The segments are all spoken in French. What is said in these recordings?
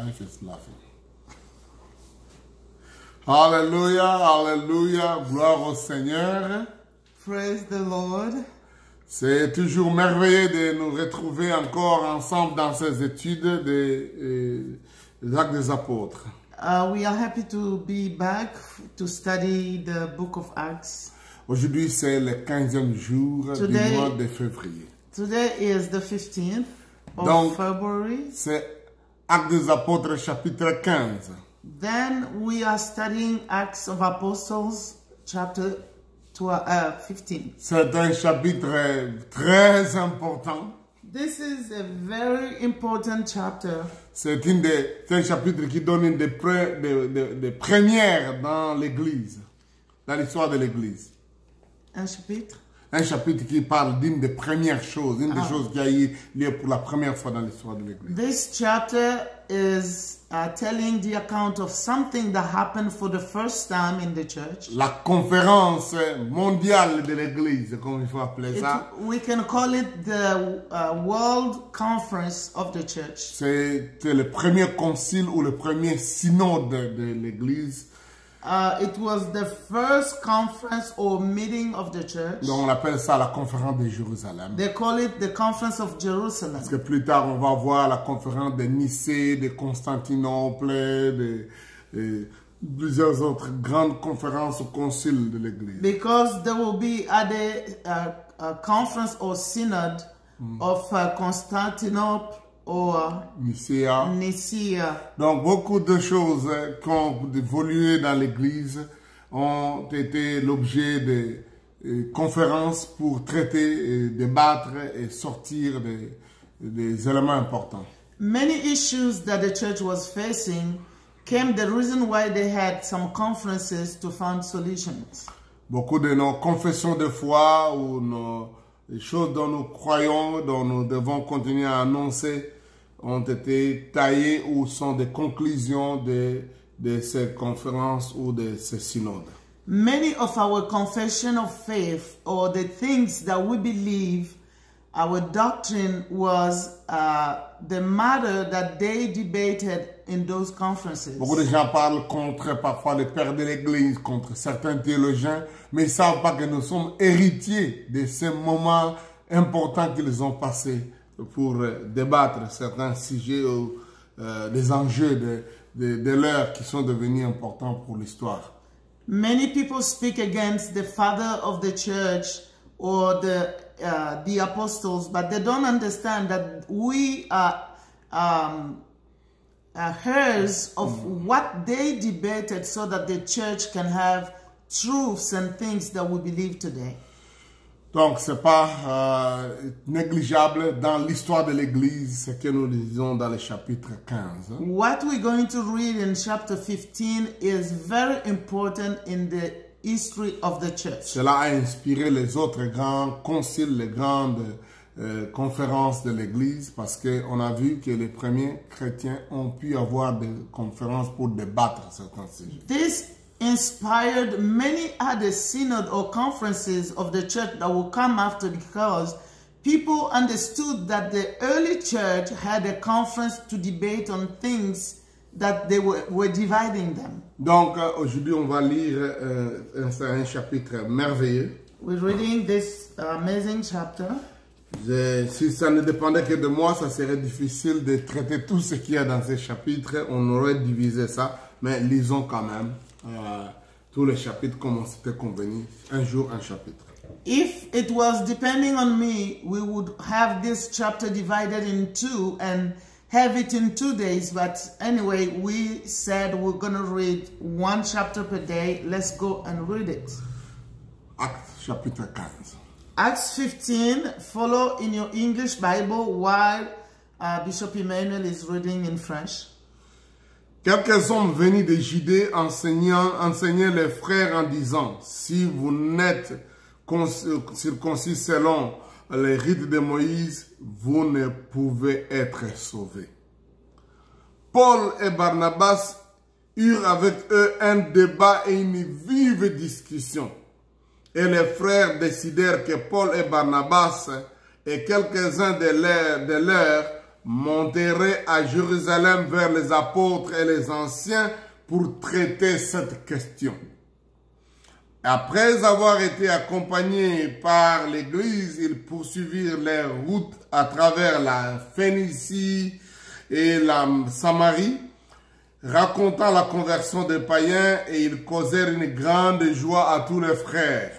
wife is laughing. Alléluia, alléluia, gloire au Seigneur. Praise the Lord. C'est toujours merveilleux de nous retrouver encore ensemble dans ces études des Actes des Apôtres. We are happy to be back to study the book of Acts. Aujourd'hui, c'est le 15e jour du mois de février. Today is the 15th of Donc, February. c'est Actes des Apôtres chapitre 15. Then we are studying Acts of Apostles chapter 15. C'est un chapitre très important. This is a very important chapter. C'est un chapitre qui donne une des premières dans l'Église, dans l'histoire de l'Église. Un chapitre? Un chapitre qui parle d'une des premières choses, une des choses qui a eu lieu pour la première fois dans l'histoire de l'Église. This chapter is telling the account of something that happened for the first time in the church. La conférence mondiale de l'Église, comme il faut appeler ça. We can call it the World Conference of the Church. C'était le premier concile ou le premier synode de l'Église. It was the first conference or meeting of the church. Donc on appelle ça la conférence de Jérusalem. They call it the Conference of Jerusalem. Parce que plus tard on va voir la conférence de Nicée, de Constantinople, de plusieurs autres grandes conférences au concile de l'Église. Because there will be a conference or synod of Constantinople or Nicaea. Donc beaucoup de choses qui ont évolué dans l'Église ont été l'objet de conférences pour traiter, débattre et sortir des éléments importants. Many issues that the church was facing came the reason why they had some conferences to find solutions. Beaucoup de nos confessions de foi ou les choses dont nous croyons, dont nous devons continuer à annoncer, ont été taillées ou sont des conclusions de ces conférences ou de ces synodes. Many of our confession of faith or the things that we believe, our doctrine was the matter that they debated in those conferences. Beaucoup de gens parlent contre parfois les pères de l'Église, contre certains théologiens, mais ils ne savent pas que nous sommes héritiers de ces moments importants qu'ils ont passés pour débattre certains sujets ou des enjeux de l'heure qui sont devenus importants pour l'histoire. Many people speak against the father of the church or the apostles, but they don't understand that we are heirs of what they debated so that the church can have truths and things that we believe today. Donc, ce n'est pas négligeable dans l'histoire de l'Église, ce que nous disons dans le chapitre 15. What we're going to read in chapter 15 is very important in the history of the church. Cela a inspiré les autres grands conciles, les grandes conférences de l'Église, parce qu'on a vu que les premiers chrétiens ont pu avoir des conférences pour débattre certains sujets. This inspired many other synod or conferences of the church that will come after, because people understood that the early church had a conference to debate on things that they were dividing them. Donc aujourd'hui on va lire un chapitre merveilleux. We're reading this amazing chapter. Si ça ne dépendait que de moi, ça serait difficile de traiter tout ce qu'il y a dans ce chapitre. On aurait divisé ça, mais lisons quand même tous les chapitres comme c'était convenu, un jour un chapitre. If it was depending on me, we would have this chapter divided in two and have it in 2 days. But anyway, we said we're going to read one chapter per day. Let's go and read it. Actes chapitre 15. Acts 15, follow in your English Bible while Bishop Emmanuel is reading in French. Quelques hommes venus de Judée enseignaient les frères en disant: si vous n'êtes circoncis selon les rites de Moïse, vous ne pouvez être sauvés. Paul et Barnabas eurent avec eux un débat et une vive discussion. Et les frères décidèrent que Paul et Barnabas et quelques-uns de leurs monterai à Jérusalem vers les apôtres et les anciens pour traiter cette question. Après avoir été accompagnés par l'Église, ils poursuivirent leur route à travers la Phénicie et la Samarie, racontant la conversion des païens, et ils causèrent une grande joie à tous les frères.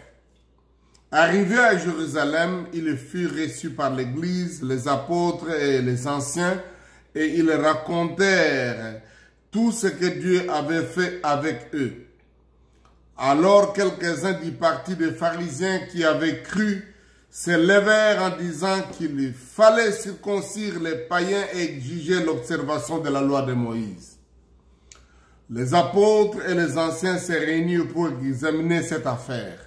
Arrivés à Jérusalem, ils furent reçus par l'Église, les apôtres et les anciens, et ils racontèrent tout ce que Dieu avait fait avec eux. Alors quelques-uns du parti des pharisiens qui avaient cru se levèrent en disant qu'il fallait circoncire les païens et exiger l'observation de la loi de Moïse. Les apôtres et les anciens se réunirent pour examiner cette affaire.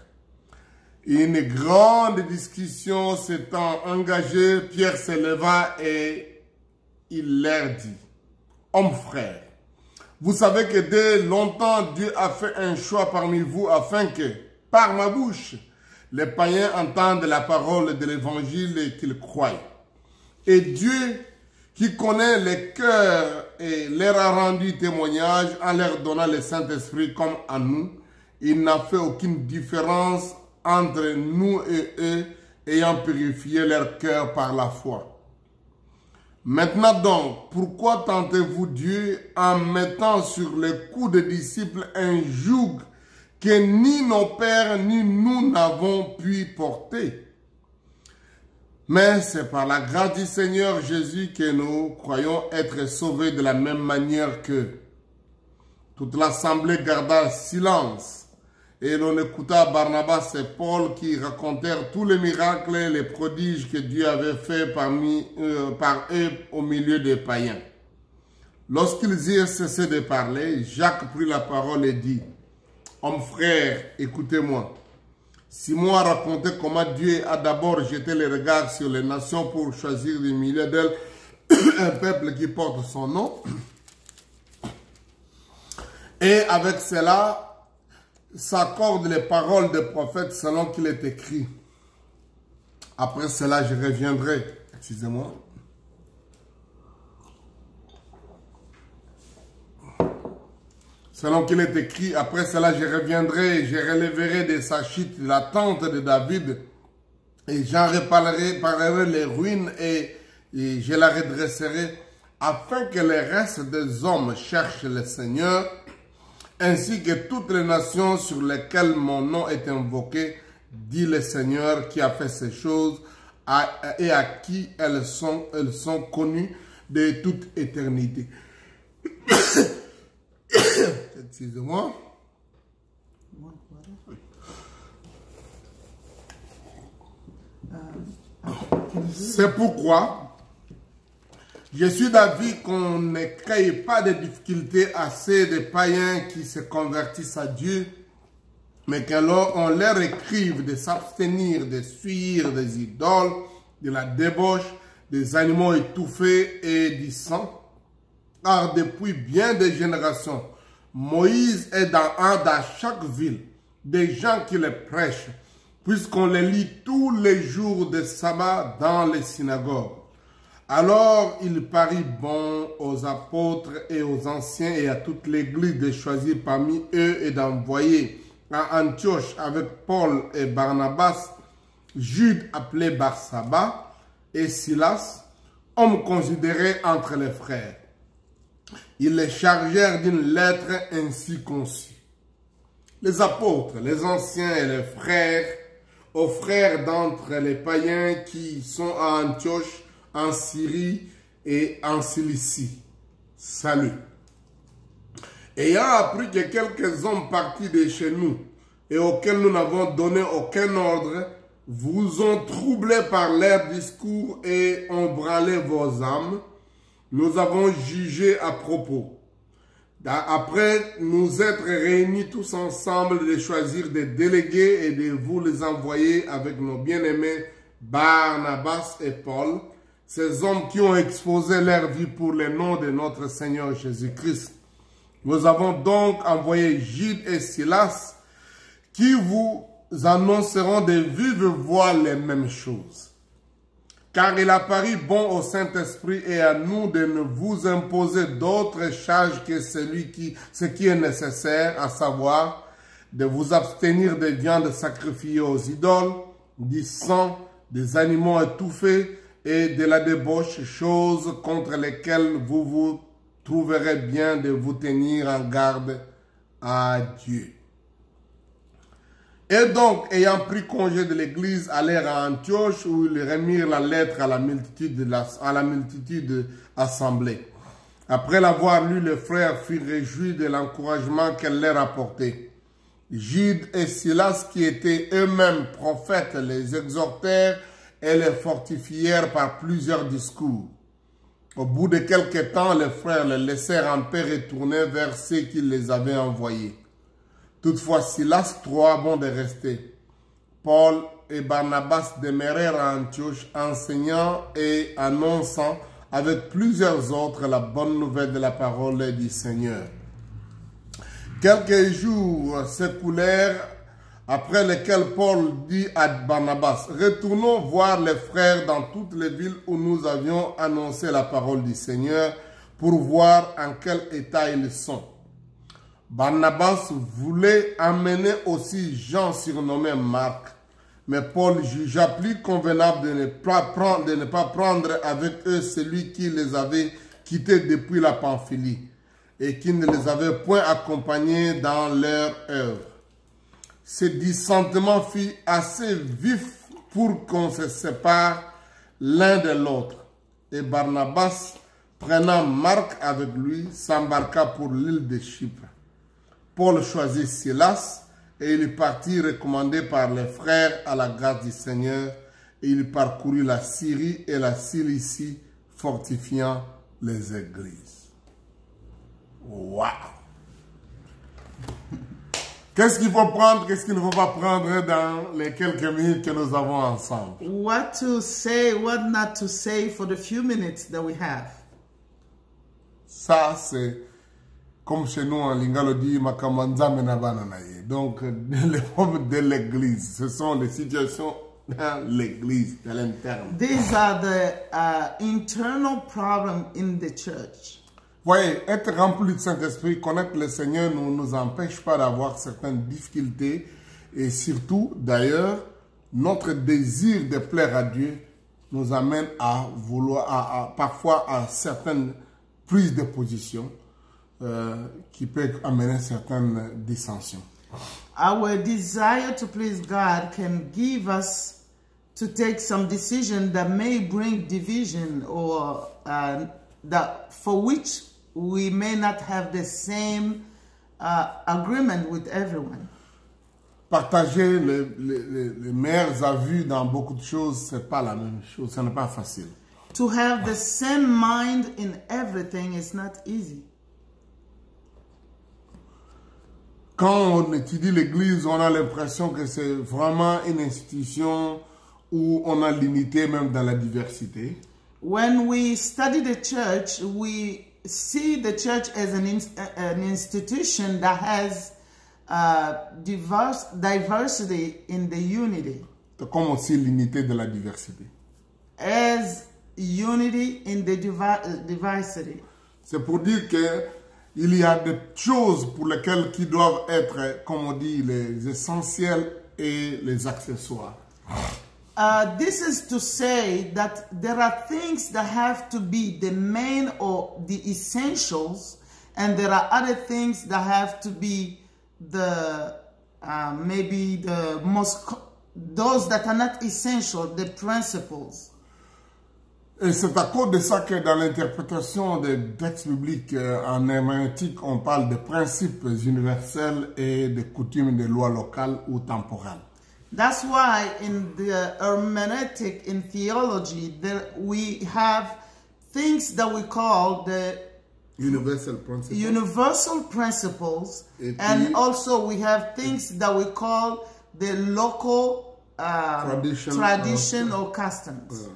Une grande discussion s'étant engagée, Pierre se leva et il leur dit, « Hommes frères, vous savez que dès longtemps, Dieu a fait un choix parmi vous afin que, par ma bouche, les païens entendent la parole de l'évangile et qu'ils croient. Et Dieu, qui connaît les cœurs, et leur a rendu témoignage en leur donnant le Saint-Esprit comme à nous. Il n'a fait aucune différence entre nous et eux, ayant purifié leur cœur par la foi. Maintenant donc, pourquoi tentez-vous Dieu en mettant sur les cou des disciples un joug que ni nos pères ni nous n'avons pu porter? Mais c'est par la grâce du Seigneur Jésus que nous croyons être sauvés de la même manière qu'eux. Toute l'assemblée garda silence. Et l'on écouta Barnabas et Paul qui racontèrent tous les miracles et les prodiges que Dieu avait fait par eux au milieu des païens. Lorsqu'ils eurent cessé de parler, Jacques prit la parole et dit, « Hommes frères, écoutez-moi. Simon a raconté comment Dieu a d'abord jeté les regards sur les nations pour choisir du milieu d'elles un peuple qui porte son nom. Et avec cela, s'accordent les paroles des prophètes selon qu'il est écrit. Après cela, je reviendrai. Excusez-moi. Selon qu'il est écrit, après cela, je reviendrai, je relèverai de sa chute la tente de David, et j'en réparerai les ruines, et je la redresserai, afin que les restes des hommes cherchent le Seigneur, ainsi que toutes les nations sur lesquelles mon nom est invoqué, dit le Seigneur qui a fait ces choses et à qui elles sont connues de toute éternité. Excusez-moi. C'est pourquoi je suis d'avis qu'on ne crée pas de difficultés à ces des païens qui se convertissent à Dieu, mais qu'alors on leur écrive de s'abstenir de suivre des idoles, de la débauche, des animaux étouffés et du sang. Car depuis bien des générations, Moïse est dans chaque ville des gens qui les prêchent, puisqu'on les lit tous les jours de sabbat dans les synagogues. Alors il parut bon aux apôtres et aux anciens et à toute l'église de choisir parmi eux et d'envoyer à Antioche avec Paul et Barnabas, Jude appelé Barsaba et Silas, hommes considérés entre les frères. Ils les chargèrent d'une lettre ainsi conçue. Les apôtres, les anciens et les frères, aux frères d'entre les païens qui sont à Antioche, en Syrie et en Cilicie. Salut. Ayant appris que quelques hommes partis de chez nous et auxquels nous n'avons donné aucun ordre, vous ont troublé par leurs discours et ont branlé vos âmes, nous avons jugé à propos. Après nous être réunis tous ensemble de choisir des délégués et de vous les envoyer avec nos bien-aimés Barnabas et Paul, ces hommes qui ont exposé leur vie pour le nom de notre Seigneur Jésus-Christ. Nous avons donc envoyé Jude et Silas qui vous annonceront de vive voix les mêmes choses. Car il a paru bon au Saint-Esprit et à nous de ne vous imposer d'autres charges que ce qui est nécessaire, à savoir de vous abstenir des viandes sacrifiées aux idoles, du sang, des animaux étouffés et de la débauche, choses contre lesquelles vous vous trouverez bien de vous tenir en garde à Dieu. Et donc, ayant pris congé de l'église, allèrent à Antioche où ils remirent la lettre à la multitude assemblée. Après l'avoir lu, les frères furent réjouis de l'encouragement qu'elle leur apportait. Jude et Silas, qui étaient eux-mêmes prophètes, les exhortèrent et les fortifièrent par plusieurs discours. Au bout de quelque temps, les frères les laissèrent en paix retourner vers ceux qui les avaient envoyés. Toutefois, Silas trouva bon de rester. Paul et Barnabas demeurèrent à Antioche, enseignant et annonçant avec plusieurs autres la bonne nouvelle de la parole du Seigneur. Quelques jours s'écoulèrent, après lesquels Paul dit à Barnabas, « Retournons voir les frères dans toutes les villes où nous avions annoncé la parole du Seigneur pour voir en quel état ils sont. » Barnabas voulait amener aussi Jean surnommé Marc, mais Paul jugea plus convenable de ne pas prendre avec eux celui qui les avait quittés depuis la Pamphylie et qui ne les avait point accompagnés dans leur œuvre. Ce dissentiment fut assez vif pour qu'on se sépare l'un de l'autre. Et Barnabas, prenant Marc avec lui, s'embarqua pour l'île de Chypre. Paul choisit Silas et il partit recommandé par les frères à la grâce du Seigneur. Et il parcourut la Syrie et la Cilicie, fortifiant les églises. Waouh! Qu'est-ce qu'il faut prendre, qu'est-ce qu'il ne faut pas prendre dans les quelques minutes que nous avons ensemble? What to say, what not to say for the few minutes that we have. Ça, c'est comme chez nous en Lingala dit, Makamanza Menabananaye. Donc, les problèmes de l'église, ce sont les situations dans l'église, dans l'interne. These are the internal problems in the church. Voyez, être rempli du Saint-Esprit, connaître le Seigneur ne nous empêche pas d'avoir certaines difficultés. Et surtout, d'ailleurs, notre désir de plaire à Dieu nous amène à vouloir, parfois à certaines prises de position qui peuvent amener certaines dissensions. Our desire to please God can give us to take some decision that may bring division or that for which we may not have the same agreement with everyone. Partager les meilleurs avis dans beaucoup de choses, ce n'est pas la même chose, ce n'est pas facile. To have the same mind in everything is not easy. Quand on étudie l'Église, on a l'impression que c'est vraiment une institution où on a l'unité même dans la diversité. When we study the church, we see the church as an institution that has diversity in the unity. C'est comme aussi l'unité de la diversité. As unity in the diversity. C'est pour dire que il y a des choses pour lesquelles qui doivent être, comme on dit, les essentiels et les accessoires. This is to say that there are things that have to be the main or the essentials, and there are other things that have to be the maybe the those that are not essential, the principles. Et c'est à cause de ça que dans l'interprétation des textes bibliques en herméneutique, on parle de principes universels et de coutumes de lois locales ou temporelles. That's why in the hermeneutic, in theology, we have things that we call the universal principles, and also we have things that we call the local tradition or customs.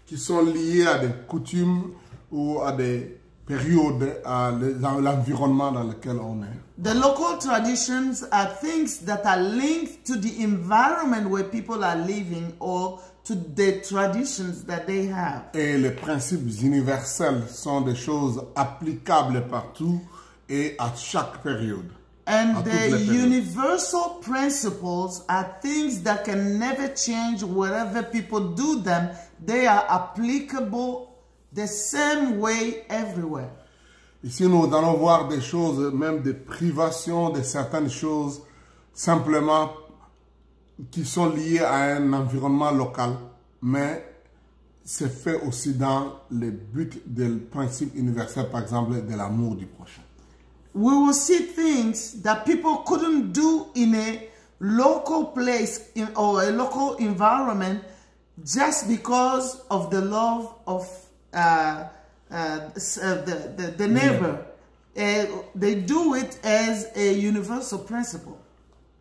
Qui sont liés à des coutumes ou à des périodes, à l'environnement dans lequel on est. The local traditions are things that are linked to the environment where people are living or to the traditions that they have. Et les principes universels sont des choses applicables partout et à chaque période. And the universal principles are things that can never change wherever people do them. They are applicable the same way everywhere. Ici, nous allons voir des choses, même des privations de certaines choses, simplement qui sont liées à un environnement local, mais c'est fait aussi dans le but du principe universel, par exemple, de l'amour du prochain. We will see things that people couldn't do in a local place or a local environment just because of the love of the neighbor. They do it as a universal principle.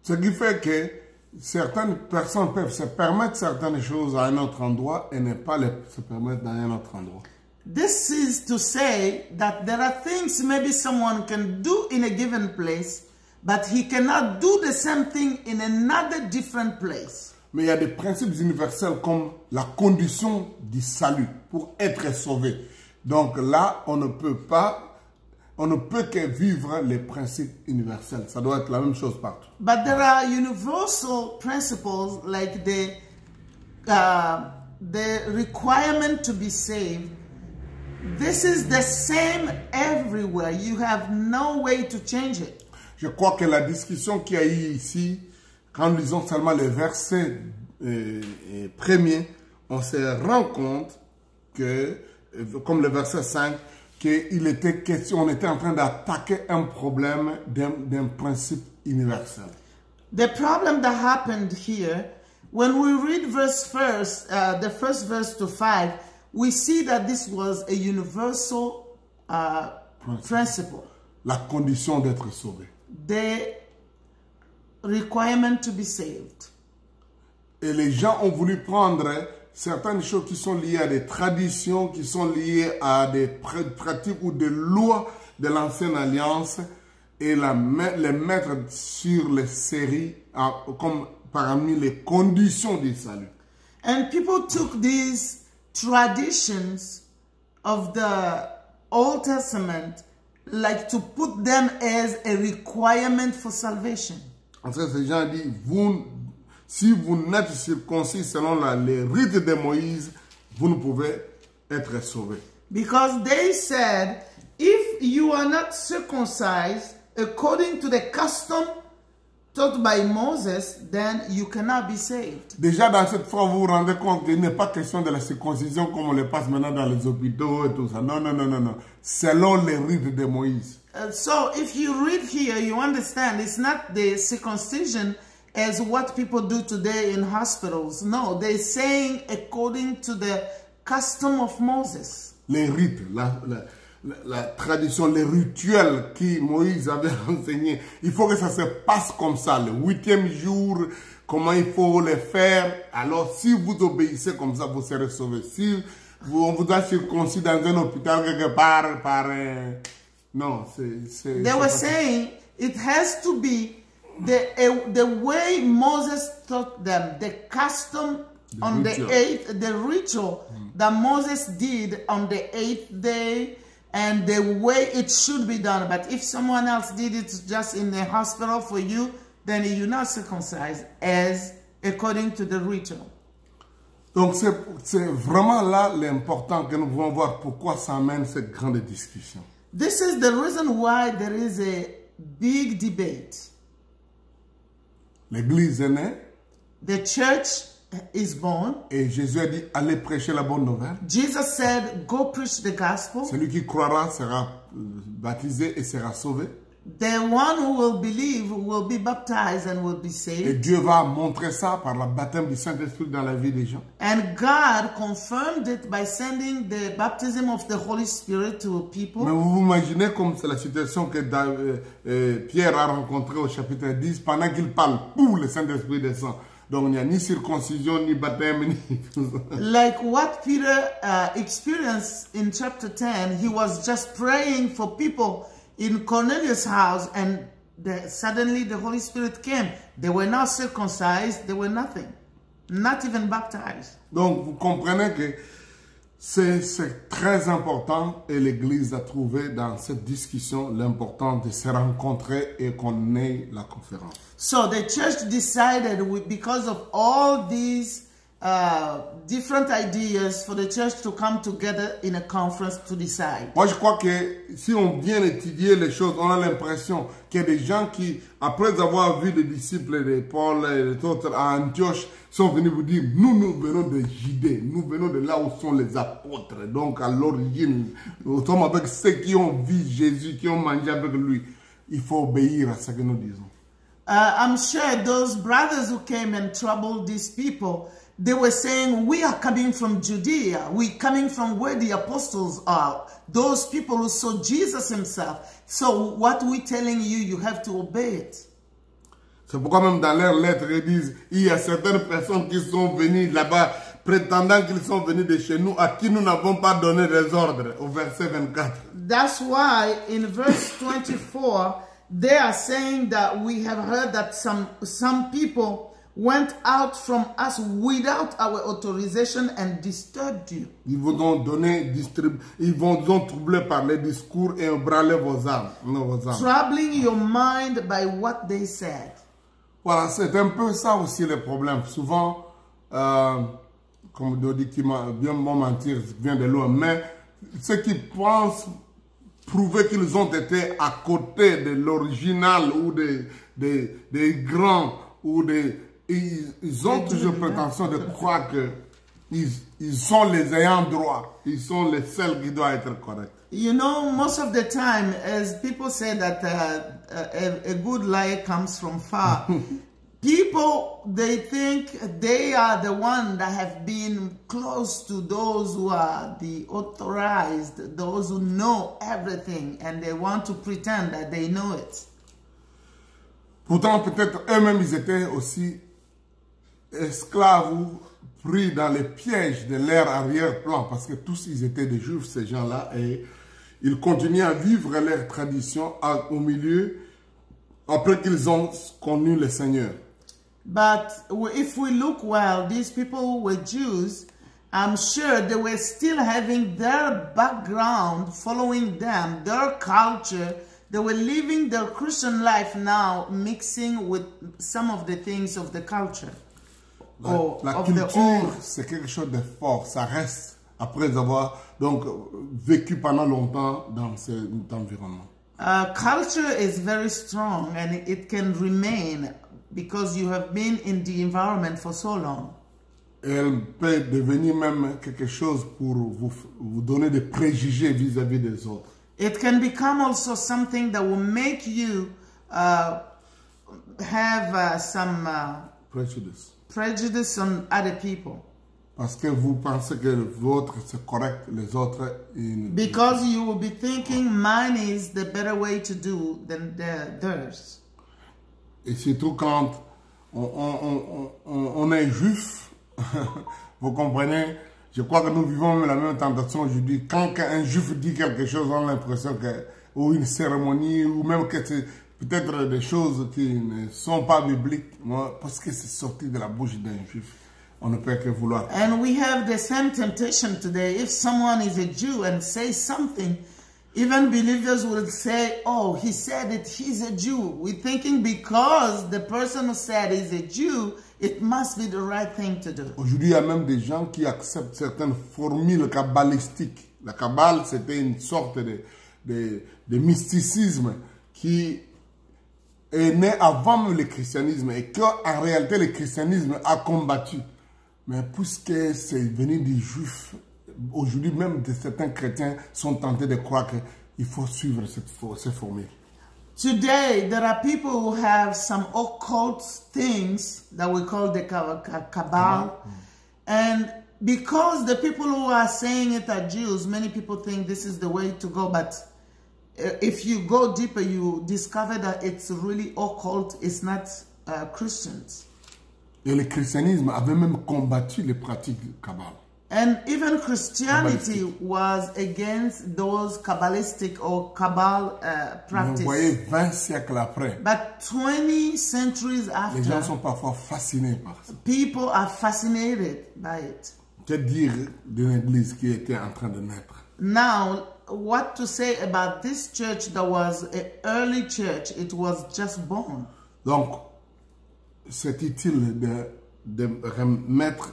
Ce qui fait que certaines personnes peuvent se permettre certaines choses à un autre endroit et ne pas se permettre dans un autre endroit. This is to say that there are things maybe someone can do in a given place, but he cannot do the same thing in another different place. Mais il y a des principes universels comme la condition du salut pour être sauvé. Donc là, on ne peut que vivre les principes universels. Ça doit être la même chose partout. But there are universal principles like the requirement to be saved. This is the same everywhere. You have no way to change it. Je crois que la discussion qu'il y a eu ici, quand nous lisons seulement les versets premiers, on se rend compte que, comme le verset 5, qu'il était question, on était en train d'attaquer un problème d'un principe universel. The problem that happened here, when we read the first verse to 5, we see that this was a universal principle. La condition d'être sauvé. The requirement to be saved. Et les gens ont voulu prendre certaines choses qui sont liées à des traditions, qui sont liées à des pratiques ou des lois de l'ancienne alliance et les mettre sur les séries comme parmi les conditions du salut. And people took these traditions of the Old Testament like to put them as a requirement for salvation. En fait, ces gens disent, si vous n'êtes circoncis selon les rites de Moïse, vous ne pouvez être sauvés. Because they said, if you are not circumcised according to the custom taught by Moses, then you cannot be saved. Déjà dans cette phrase, vous vous rendez compte qu'il n'est pas question de la circoncision comme on le passe maintenant dans les hôpitaux et tout ça. Non, non, non, non, non. Selon les rites de Moïse. So if you read here, you understand it's not the circumcision as what people do today in hospitals. No, they're saying according to the custom of Moses. Les rites, la tradition, les rituels que Moïse avait enseignés. Il faut que ça se passe comme ça. Le 8e jour, comment il faut le faire. Alors, si vous obéissez comme ça, vous serez sauvés. Si on vous a circoncis dans un hôpital quelque part, non, c'est... They were saying it has to be the way Moses taught them, the custom on the 8th, the ritual that Moses did on the 8th day, and the way it should be done. But if someone else did it just in the hospital for you, then you're not circumcised as according to the ritual. Donc c'est vraiment là l'important que nous pouvons voir pourquoi ça amène cette grande discussion. This is the reason why there is a big debate. L'église est née. The church is born. Et Jésus a dit, allez prêcher la bonne nouvelle. Jesus said, go preach the gospel. Celui qui croira sera baptisé et sera sauvé. The one who will believe will be baptized and will be Et saved. Dieu va montrer ça par le baptême du Saint-Esprit dans la vie des gens. And God confirmed it by sending the baptism of the Holy Spirit to people. Mais vous vous imaginez comme c'est la situation que Pierre a rencontrée au chapitre 10, pendant qu'il parle, pouf, le Saint-Esprit descend. Donc il n'y a ni circoncision, ni baptême, ni tout ça. Like what Peter experienced in chapter 10, he was just praying for people in Cornelius' house, and suddenly the Holy Spirit came. They were not circumcised, they were nothing. not even baptized. Donc, vous comprenez que c'est très important et l'Église a trouvé dans cette discussion l'importance de se rencontrer et qu'on ait la conférence. So the church decided, because of all these different ideas, for the church to come together in a conference to decide. Moi, je crois que si on vient étudier les choses, on a l'impression qu'il y a des gens qui, après avoir vu les disciples de Paul et les autres à Antioche, sont venus vous dire, nous venons de Judée, nous venons de là où sont les apôtres. Donc, à l'origine, nous sommes avec ceux qui ont vu Jésus, qui ont mangé avec lui. Il faut obéir à ce que nous disons. I'm sure those brothers who came and troubled these people, they were saying, we are coming from Judea. We're coming from where the apostles are. Those people who saw Jesus himself. So what we're telling you, you have to obey it. C'est pourquoi même dans leurs lettres, ils disent, il y a certaines personnes qui sont venues là-bas, prétendant qu'ils sont venus de chez nous, à qui nous n'avons pas donné des ordres, au verset 24. That's why in verse 24, they are saying that we have heard that some people went out from us without our authorization and disturbed you. Ils vous ont donné, ils vont vous troubler par les discours et ébranler vos âmes. Troubling your mind by what they said. Voilà, c'est un peu ça aussi le problème. Souvent, comme on dit, qui m'a bien bon mentir, vient de loin. Mais ceux qui pensent prouver qu'ils ont été à côté de l'original ou des grands ou des... Ils ont toujours prétention de croire qu'ils sont les ayants droit. Ils sont les seuls qui doivent être corrects. You know, most of the time, as people say that a good lie comes from far, people, they think they are the one that have been close to those who are the authorized, those who know everything, and they want to pretend that they know it. Pourtant, peut-être eux-mêmes, ils étaient aussi esclaves ou pris dans les pièges de leur arrière-plan, parce que tous ils étaient des juifs, ces gens-là, et ils continuaient à vivre leur tradition au milieu, après qu'ils ont connu le Seigneur. But if we look well, these people were Jews. I'm sure they were still having their background following them, their culture. They were living their Christian life now, mixing with some of the things of the culture. La culture, c'est quelque chose de fort. Ça reste après avoir donc vécu pendant longtemps dans cet environnement. Culture is very strong and it can remain because you have been in the environment for so long. Elle peut devenir même quelque chose pour vous donner des préjugés vis-à-vis des autres. It can become also something that will make you have some prejudice on other people. Parce que vous pensez que votre c'est correct, les autres... Because you will be thinking mine is the better way to do than theirs. Et surtout quand on est juif, vous comprenez, je crois que nous vivons la même tentation aujourd'hui. Quand un juif dit quelque chose, on a l'impression que, ou une cérémonie, ou même que c'est peut-être des choses qui ne sont pas bibliques, parce que c'est sorti de la bouche d'un juif. On ne peut que vouloir. And we have the same temptation today. If someone is a Jew and says something, even believers will say, oh, he said it, he's a Jew. We're thinking because the person who said he's a Jew, it must be the right thing to do. Aujourd'hui, il y a même des gens qui acceptent certaines formules kabbalistiques. La Kabbale, c'était une sorte de mysticisme qui est né avant même le christianisme et qu'en réalité, le christianisme a combattu. Mais puisque c'est venu des juifs, aujourd'hui même certains chrétiens sont tentés de croire qu'il faut suivre cette formule. Today, there are people who have some occult things that we call the Kabbalah. And because the people who are saying it are Jews, many people think this is the way to go. But if you go deeper, you discover that it's really occult. It's not Christians. Et le christianisme avait même combattu les pratiques Kabbalah. And even Christianity was against those Kabbalistic or Kabbal Mais vous voyez, practice. 20 siècles après, But 20 centuries les gens after, sont parfois fascinés par ça. people are fascinated by it. Que dire d'une église qui était en train de naître? Now, what to say about this church that was an early church? It was just born. Donc, c'est utile de remettre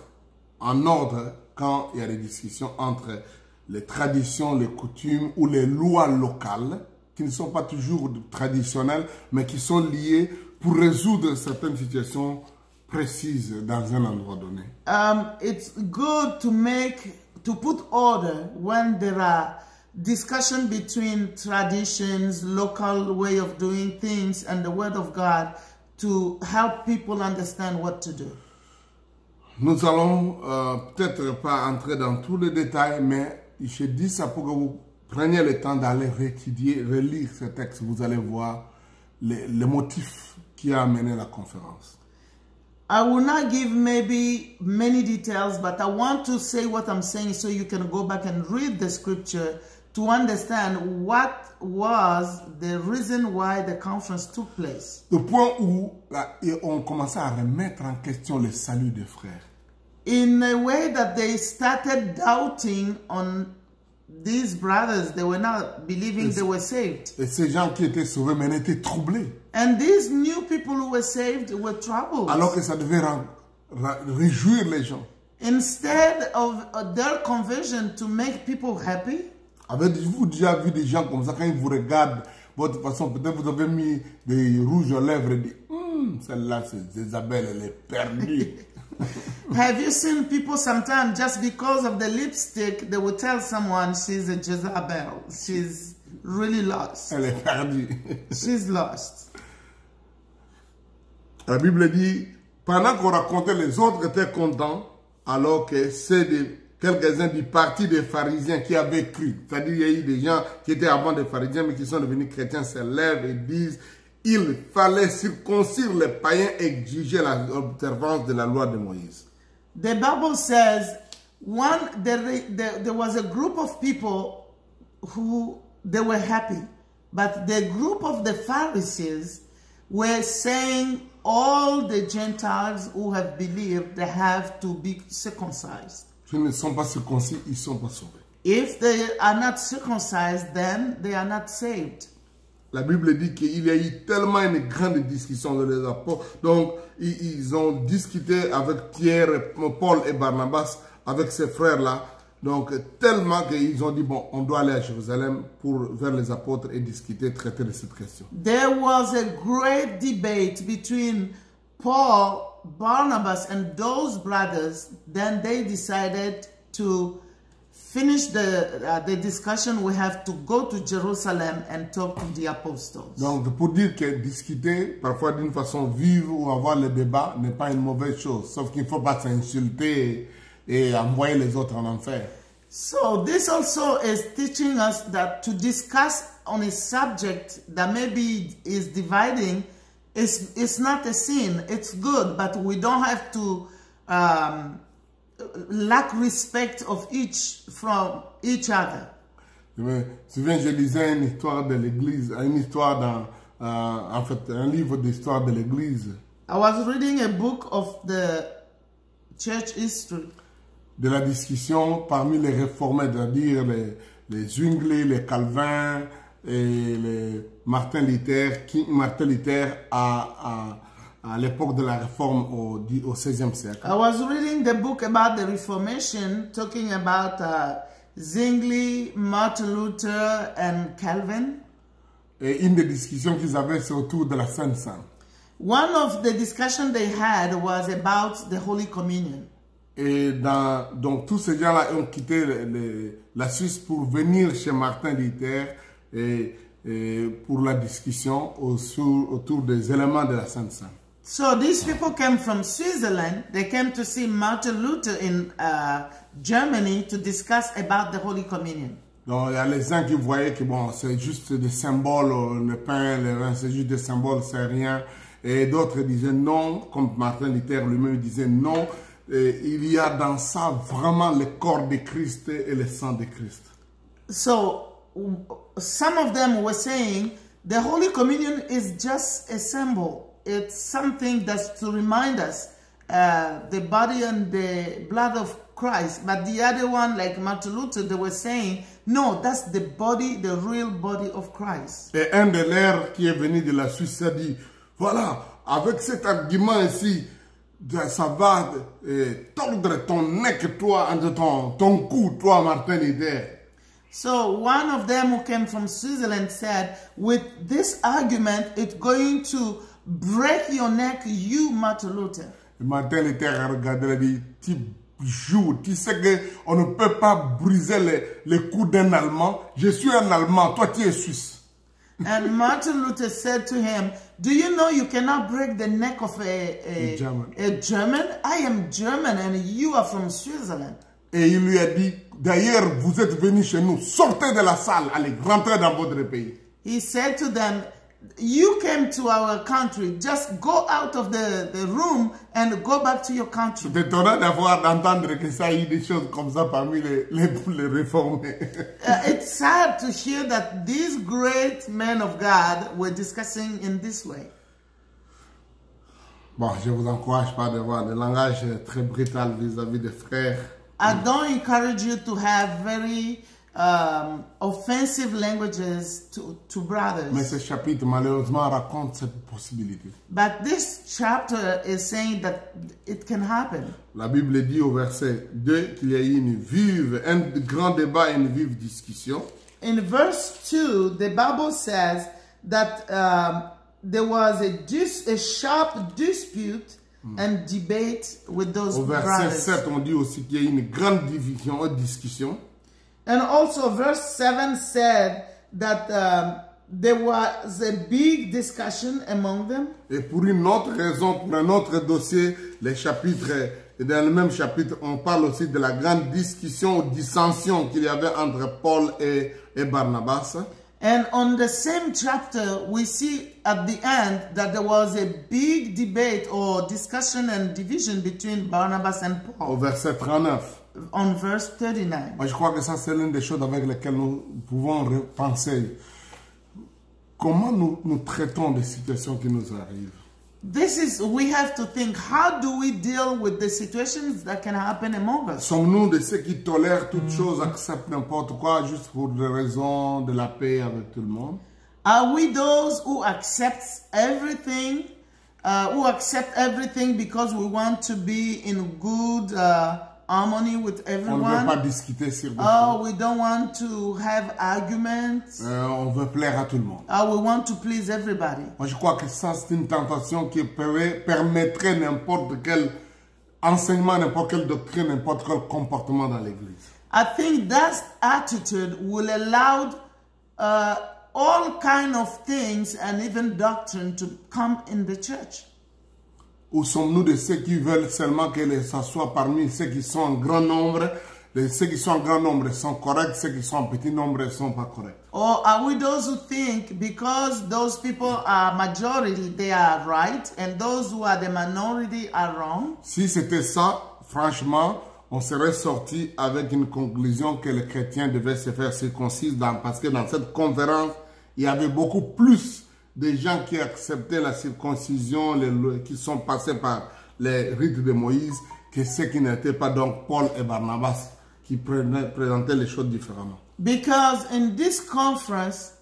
en ordre quand il y a des discussions entre les traditions, les coutumes ou les lois locales qui ne sont pas toujours traditionnelles, mais qui sont liées pour résoudre certaines situations précises dans un endroit donné. It's good to put order when there are discussion between traditions, local way of doing things, and the Word of God to help people understand what to do. Nous allons peut-être pas entrer dans tous les détails, mais je dis ça pour que vous preniez le temps d'aller réétudier, relire ce texte. Vous allez voir les motifs qui a amené la conférence. I will not give maybe many details, but I want to say what I'm saying so you can go back and read the scripture to understand what was the reason why the conference took place. Au point où on commençait à remettre en question le salut des frères. In a way that they started doubting on these brothers, they were not believing they were saved. Et ces gens qui étaient sauvés mais étaient troublés. And these new people who were saved were troubled. Alors que ça devait réjouir les gens. Instead of their conversion to make people happy, Avez-vous déjà vu des gens comme ça quand ils vous regardent, votre façon, peut-être vous avez mis des rouges aux lèvres et dit, celle-là c'est Isabelle, elle est perdue. have you seen people sometimes just because of the lipstick, they will tell someone she's a Jezebel, she's really lost. Elle est perdue. She's lost. La Bible dit, pendant qu'on racontait, les autres étaient contents, alors que c'est quelques-uns du parti des pharisiens qui avaient cru. C'est-à-dire il y a eu des gens qui étaient avant des pharisiens, mais qui sont devenus chrétiens, se lèvent et disent, il fallait circoncire les païens et exiger l'observance de la loi de Moïse. The Bible says there was a group of people who they were happy, but the group of the Pharisees were saying all the Gentiles who have believed they have to be circumcised. S'ils ne sont pas circoncis, ils ne sont pas sauvés. If they are not circumcised, then they are not saved. La Bible dit qu'il y a eu tellement une grande discussion de les apôtres. Donc, ils ont discuté avec Pierre, Paul et Barnabas, avec ces frères-là. Donc, tellement qu'ils ont dit, bon, on doit aller à Jérusalem vers les apôtres et discuter, traiter de cette question. There was a great debate between Paul, Barnabas, and those brothers. Then they decided to finish the discussion. We have to go to Jerusalem and talk to the apostles. Donc, pour dire que discuter, parfois d'une façon vive ou avoir le débat, n'est pas une mauvaise chose. Sauf qu'il ne faut pas s'insulter et envoyer les autres en enfer. So this also is teaching us that to discuss on a subject that maybe is dividing is not a sin. It's good, but we don't have to lack respect of from each other. Je me souviens, je lisais une histoire de l'Église, une histoire en fait, un livre d'histoire de l'Église. I was reading a book of the church history. De la discussion parmi les réformés, c'est-à-dire les Zwingli, les Calvin et les Martin Luther à l'époque de la réforme au XVIe siècle. I was reading the book about the Reformation, talking about Zwingli, Martin Luther, and Calvin. Et une des discussions qu'ils avaient, c'est autour de la Sainte Seine. One of the discussions they had was about the Holy Communion. Et donc tous ces gens-là ont quitté la Suisse pour venir chez Martin Luther et pour la discussion autour des éléments de la Sainte Seine. So these people came from Switzerland. They came to see Martin Luther in Germany to discuss about the Holy Communion. Donc il y a les uns qui voyaient que bon, c'est juste des symboles, le pain, le vin, c'est juste des symboles, c'est rien. Et d'autres disaient non, comme Martin Luther lui-même disait non. il y a dans ça vraiment le corps de Christ et le sang de Christ. So some of them were saying the Holy Communion is just a symbol. It's something that's to remind us the body and the blood of Christ. But the other one, like Martin Luther, they were saying, no, that's the body, the real body of Christ. Et un de leurs qui est venu de la Suisse a dit, voilà, avec cet argument ici, ça va tordre ton neck, toi, entre ton cou, toi, Martin Luther. So one of them who came from Switzerland said, with this argument, it's going to break your neck, you, Martin Luther. Martin Luther a regardé et dit, tu joues, tu sais qu'on ne peut pas briser les coups d'un Allemand. Je suis un Allemand, toi tu es Suisse. And Martin Luther said to him, do you know you cannot break the neck of a German? I am German and you are from Switzerland. Et il lui a dit, d'ailleurs, vous êtes venus chez nous, sortez de la salle, allez, rentrez dans votre pays. He said to them, you came to our country, just go out of the room and go back to your country. C'est étonnant d'entendre que ça y ait des choses comme ça parmi les réformés. It's sad to hear that these great men of God were discussing in this way. Bon, je vous encourage pas d'avoir des langages très brutal vis-à-vis des frères. I don't encourage you to have very offensive languages to brothers. Mais ce chapitre, malheureusement, raconte cette possibilité. But this chapter is saying that it can happen. La Bible dit au verset 2 qu'il y a eu un grand débat et une vive discussion. In verse 2, the Bible says that there was a sharp dispute and debate with those Au verset brothers. 7, on dit aussi qu'il y a eu une grande division et discussion. And also verse 7 said that there was a big discussion among them. Et pour une autre raison, pour un autre dossier, dans le même chapitre, on parle aussi de la grande discussion ou dissension qu'il y avait entre Paul et Barnabas. And on the same chapter, we see at the end that there was a big debate or discussion and division between Barnabas and Paul. Au verset 39. On verse 39. Moi, je crois que ça, c'est l'une des choses avec lesquelles nous pouvons repenser. Comment nous traitons des situations qui nous arrivent? We have to think, how do we deal with the situations that can happen among us? Sommes-nous de ceux qui tolèrent toutes choses, acceptent n'importe quoi, juste pour des raisons de la paix avec tout le monde? Are we those who accept everything, because we want to be in good harmony with everyone? On ne veut pas discuter sur des choses. We don't want to have arguments. On veut plaire à tout le monde. We want to please everybody. Moi, je crois que ça, c'est une tentation qui permettrait n'importe quel enseignement, n'importe quelle doctrine, n'importe quel comportement dans l'Église. I think that attitude will allow all kind of things and even doctrine to come in the church. Ou sommes-nous de ceux qui veulent seulement que ça soit parmi ceux qui sont en grand nombre? Ceux qui sont en grand nombre sont corrects, ceux qui sont en petit nombre ne sont pas corrects. Or are we those who think because those people are majority, they are right, and those who are the minority are wrong? Si c'était ça, franchement, on serait sorti avec une conclusion que les chrétiens devaient se faire circoncire parce que dans cette conférence, il y avait beaucoup plus des gens qui acceptaient la circoncision, qui sont passés par les rites de Moïse, que ceux qui n'étaient pas, donc Paul et Barnabas, qui présentaient les choses différemment. Because in this conference,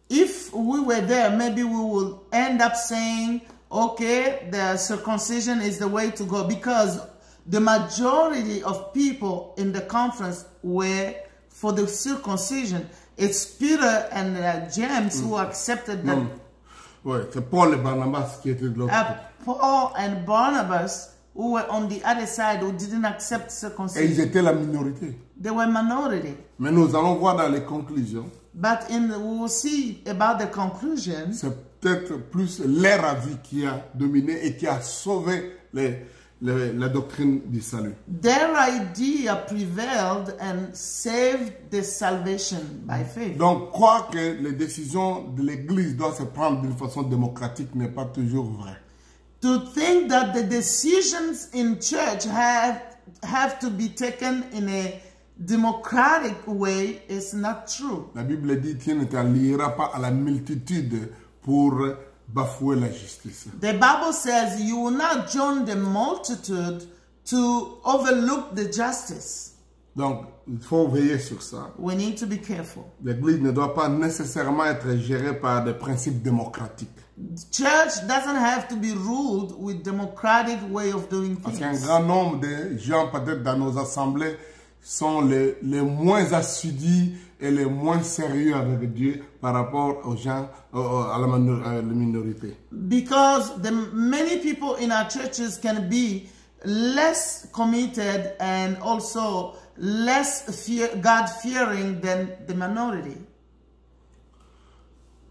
if we were there, maybe we will end up saying, okay, the circumcision is the way to go, because the majority of people in the conference were for the circumcision. It's Peter and James who accepted that. Oui, c'est Paul et Barnabas qui étaient de l'autre côté. Paul and Barnabas who were on the other side, who didn't accept circumcision. Et ils étaient la minorité. They were minority. Mais nous allons voir dans les conclusions. But we will see about the conclusion. C'est peut-être plus leur avis qui a dominé et qui a sauvé la doctrine du salut. Their idea prevailed and saved the salvation by faith. Donc, croire que les décisions de l'Église doivent se prendre d'une façon démocratique n'est pas toujours vrai. To think that the decisions in church have to be taken in a democratic way is not true. La Bible dit qu'il ne t'allieras pas à la multitude pour bafouer la justice. The Bible says you will not join the multitude to overlook the justice. Donc, il faut veiller sur ça. We need to be careful. L'Église ne doit pas nécessairement être gérée par des principes démocratiques. Church doesn't have to be ruled with democratic way of doing Parce qu'un things. grand nombre de gens, peut-être dans nos assemblées, sont les moins assidus et les moins sérieux avec Dieu par rapport aux gens, à la minorité. Because many people in our churches can be less committed and also less God-fearing than the minority.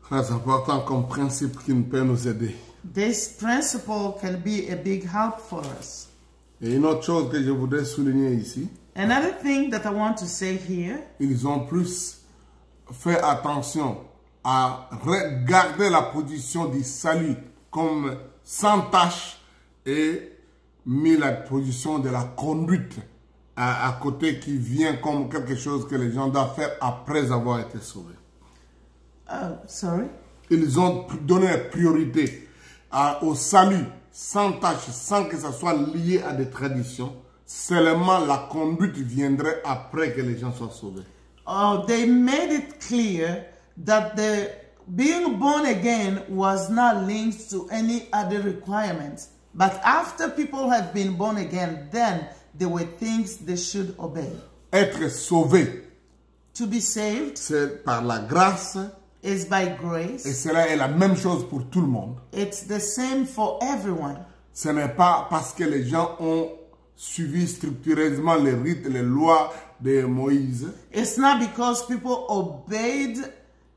Très important comme principe qui peut nous aider. This principle can be a big help for us. Et une autre chose que je voudrais souligner ici, Another thing that I want to say here, ils ont plus fait attention à regarder la position du salut comme sans tâche et mis la position de la conduite à côté qui vient comme quelque chose que les gens doivent faire après avoir été sauvés. sorry? Ils ont donné la priorité au salut sans tâche, sans que ça soit lié à des traditions. Seulement la conduite viendrait après que les gens soient sauvés. They made it clear that the being born again was not linked to any other requirements. But after people have been born again, then there were things they should obey. Être sauvé, To be saved c'est par la grâce is by et grace. cela est la même chose pour tout le monde. It's the same for everyone. Ce n'est pas parce que les gens ont suivi structureusement les rites, les lois de Moïse, It's not because people obeyed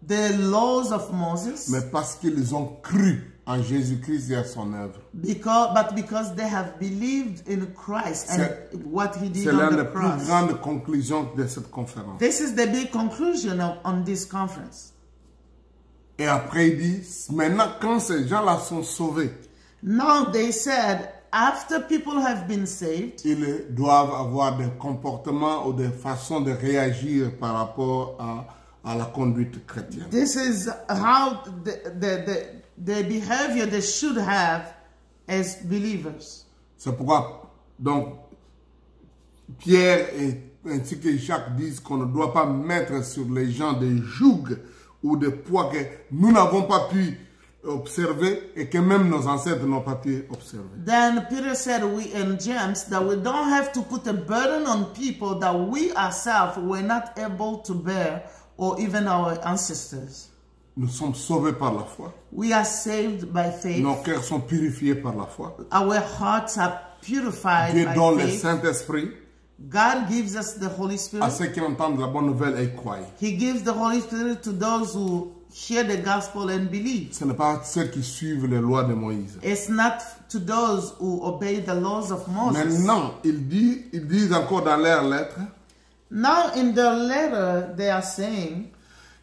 the laws of Moses, mais parce qu'ils ont cru en Jésus-Christ et à son œuvre. but because they have believed in Christ and what he did C'est l'une on des the plus cross. grandes conclusions de cette conférence. This is the big conclusion on this conference. Et après, il dit, maintenant, quand ces gens-là sont sauvés, Now they said, after people have been saved, ils doivent avoir des comportements ou des façons de réagir par rapport à la conduite chrétienne. this is how the behavior they should have as believers. C'est pourquoi, donc, Pierre ainsi que Jacques disent qu'on ne doit pas mettre sur les gens des jougs ou des poids que nous n'avons pas pu observer et que même nos ancêtres n'ont pas pu observer. Then Peter said, in James, that we don't have to put a burden on people that we ourselves were not able to bear, or even our ancestors. Nous sommes sauvés par la foi. We are saved by faith. Nos cœurs sont purifiés par la foi. Our hearts are purified Dieu donne by le faith. Saint-Esprit God gives us the Holy à Spirit. ceux qui entendent la bonne nouvelle et croient. He gives the Holy Spirit to those who hear the gospel and believe. Ce n'est pas ceux qui suivent les lois de Moïse. It's not to those who obey the laws of Moses. Maintenant, ils disent encore dans leurs lettres Now in their letter, they are saying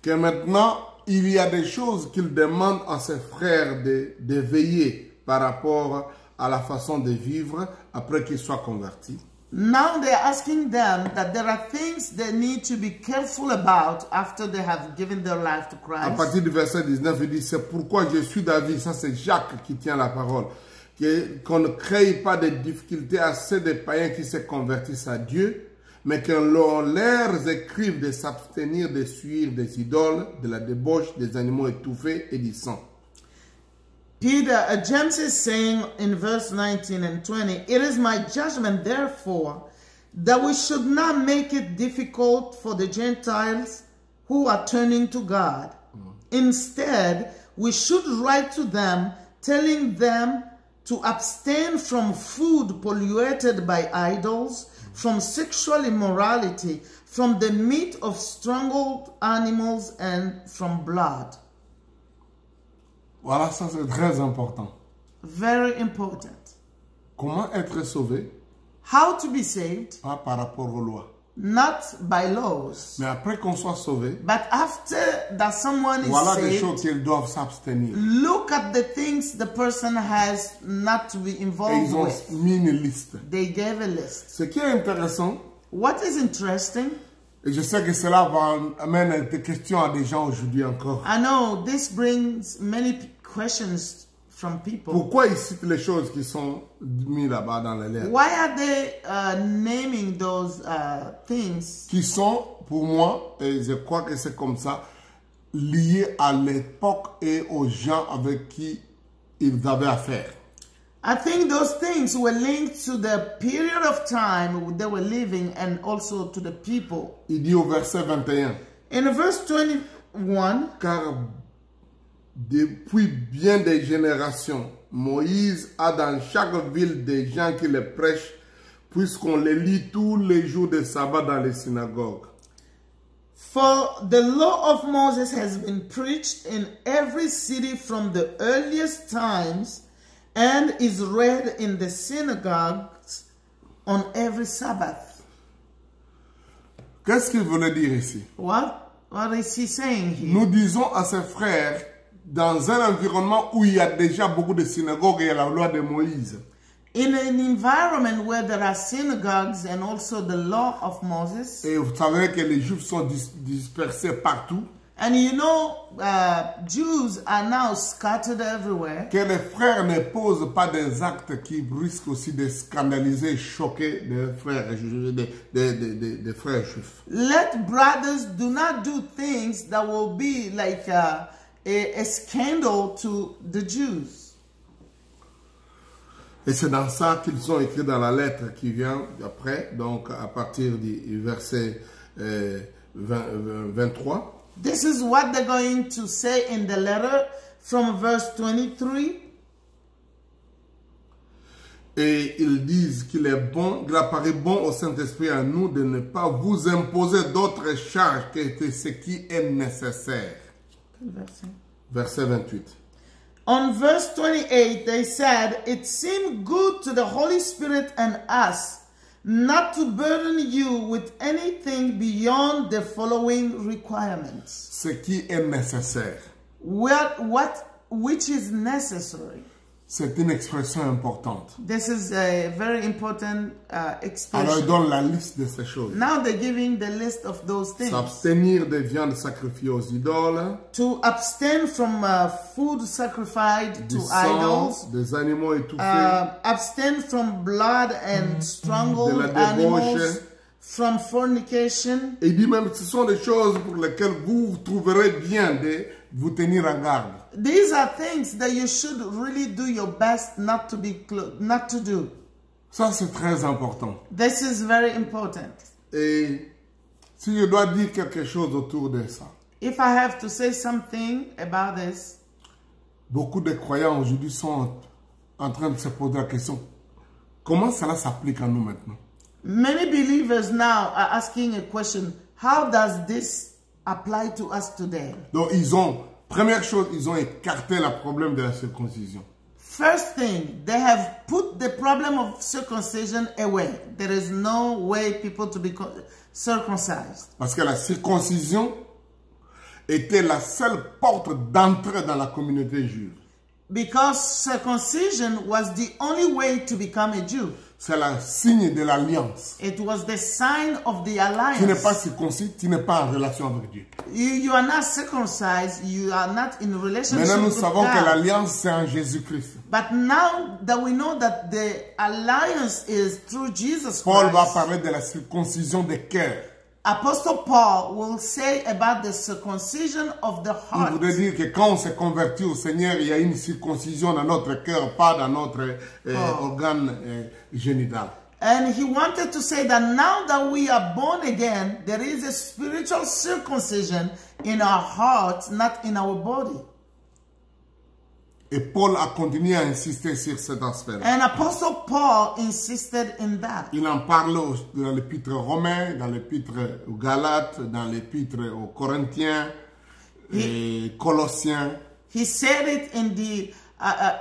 que maintenant, il y a des choses qu'ils demandent à ses frères de veiller par rapport à la façon de vivre après qu'ils soient convertis. now they're asking them that there are things they need to be careful about after they have given their life to À Christ. partir du verset 19, il dit, c'est pourquoi je suis d'avis, ça c'est Jacques qui tient la parole, qu'on ne crée pas de difficultés à ceux des païens qui se convertissent à Dieu, mais qu'on leur écrive de s'abstenir de suivre des idoles, de la débauche, des animaux étouffés et du sang. James is saying in verse 19 and 20, it is my judgment, therefore, that we should not make it difficult for the Gentiles who are turning to God. Instead, we should write to them, telling them to abstain from food polluted by idols, from sexual immorality, from the meat of strangled animals, and from blood. Voilà, ça c'est très important. Very important. Comment être sauvé? How to be saved? Pas par rapport aux lois. not by laws. Mais après qu'on soit sauvé, But after that someone is voilà des saved, choses qu'ils doivent s'abstenir. look at the things the person has not to be Et involved ils ont with. mis une liste. They gave a list. Ce qui est intéressant, What is interesting, et je sais que cela va amener des questions à des gens aujourd'hui encore. I know this brings many questions from people. Pourquoi ils citent les choses qui sont mises là-bas dans les lettres? Why are they naming those things? Qui sont, pour moi, et je crois que c'est comme ça, liés à l'époque et aux gens avec qui ils avaient affaire. I think those things were linked to the period of time they were living and also to the people. Il dit au verset 21, In verse 21, car depuis bien des générations, Moïse a dans chaque ville des gens qui les prêchent, puisqu'on les lit tous les jours de sabbat dans les synagogues. for the law of Moses has been preached in every city from the earliest times and is read in the synagogues on every Sabbath. Qu'est-ce qu'il voulait dire ici? What is he saying here? Nous disons à ses frères, dans un environnement où il y a déjà beaucoup de synagogues et il y a la loi de Moïse, In an environment where there are synagogues and also the law of Moses, et vous savez que les Juifs sont dispersés partout, and you know Jews are now scattered everywhere, que les frères ne posent pas des actes qui risquent aussi de scandaliser et choquer des frères, des frères juifs. let brothers do not do things that will be like a scandal to the Jews. Et c'est dans ça qu'ils ont écrit dans la lettre qui vient après, donc à partir du verset 23. This is what they're going to say in the letter from verse 23. Et ils disent qu'il est bon, il apparaît bon au Saint-Esprit à nous de ne pas vous imposer d'autres charges que ce qui est nécessaire. Verset 28. On verse 28, they said, it seemed good to the Holy Spirit and us not to burden you with anything beyond the following requirements. Ce qui est nécessaire. Which is necessary. C'est une expression importante. This is a very important Alors, il expression. donne la liste de ces choses. Now they're giving the list of those things. S'abstenir des viandes sacrifiées aux idoles, To abstain from food sacrificed du to sang, idols. des animaux étouffés, Abstain from blood and strangled de la débauche. animals, from fornication. Et il dit même que ce sont des choses pour lesquelles vous trouverez bien de vous tenir en garde. These are things that you should really do your best not to do. Ça, c'est très important. This is very important. Et si je dois dire quelque chose autour de ça, If I have to say something about this, beaucoup de croyants aujourd'hui sont en train de se poser la question, comment cela s'applique à nous maintenant? many believers now are asking a question, how does this apply to us today? Donc, première chose, ils ont écarté le problème de la circoncision. First thing, they have put the problem of circumcision away. There is no way people to be circumcised. Parce que la circoncision était la seule porte d'entrée dans la communauté juive. Because circumcision was the only way to become a Jew. C'est le signe de l'alliance. It was the sign of the Tu n'es pas alliance. circoncis, tu n'es pas en relation avec Dieu. You are not circumcised, you are not in relationship Maintenant, nous with savons que God. l'alliance, c'est en Jésus-Christ. But now that we know that the alliance is through Jesus Paul va Christ, parler de la circoncision des cœurs. Apostle Paul will say about the circumcision of the Il heart. voudrait dire que quand on s'est converti au Seigneur, il y a une circoncision dans notre cœur, pas dans notre organe génital. And he wanted to say that now that we are born again, there is a spiritual circumcision in our hearts, not in our body. Et Paul a continué à insister sur cet aspect. And Apostle Paul insisted in that. Il en parle dans l'épître romain, dans l'épître aux Galates, dans l'épître aux Corinthiens, et Colossiens. He said it in the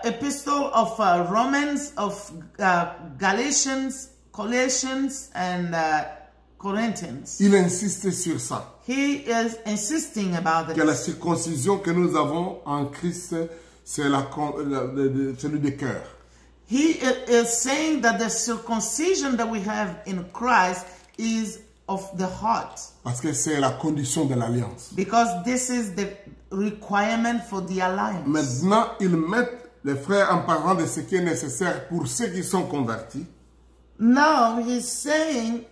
epistle of Romans, of Galatians, Colossians, and Corinthians. Il insiste sur ça. He is insisting about Que la this. circoncision que nous avons en Christ, c'est celui des cœurs. He is saying that the circumcision that we have in Christ is of the heart. Parce que c'est la condition de l'alliance. Because this is the requirement for the alliance. Maintenant, ils mettent les frères en parlant de ce qui est nécessaire pour ceux qui sont convertis. Now he's saying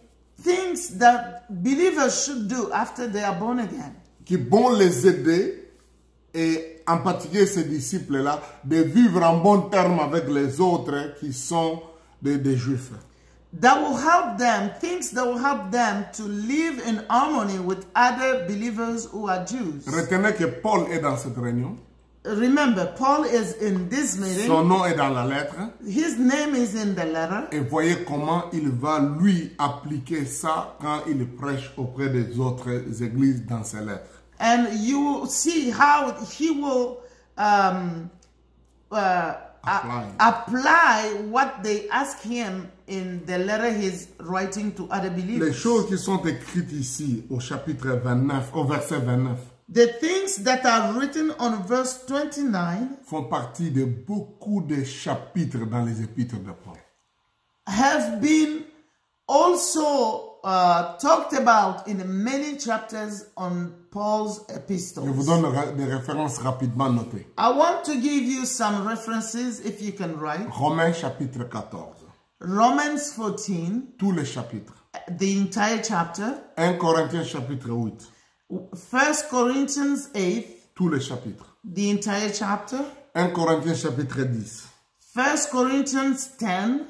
things that believers should do after they are born again. Qui vont les aider, et en particulier ces disciples-là, de vivre en bon terme avec les autres qui sont des Juifs. That will help them, things that will help them to live in harmony with other believers who are Jews. Retenez que Paul est dans cette réunion. Remember, Paul is in this Son meeting. nom est dans la lettre. His name is in the letter. Et voyez comment il va lui appliquer ça quand il prêche auprès des autres églises dans ses lettres. And you will see how he will apply what they ask him in the letter he's writing to other Les believers. choses qui sont écrites ici au chapitre 29, au verset 29, The things that are written on verse 29 font partie de beaucoup de chapitres dans les épîtres de Paul. have been also talked about in many chapters on Paul's Je vous epistles. donne des références rapidement notées. I want to give you some references if you can write. Romains chapitre 14, Romans 14, tous les chapitres. the entire chapter. 1 Corinthiens chapitre 8, 1 Corinthians 8, tous les chapitres. the entire chapter. 1 Corinthiens chapitre 10, 1 Corinthians 10,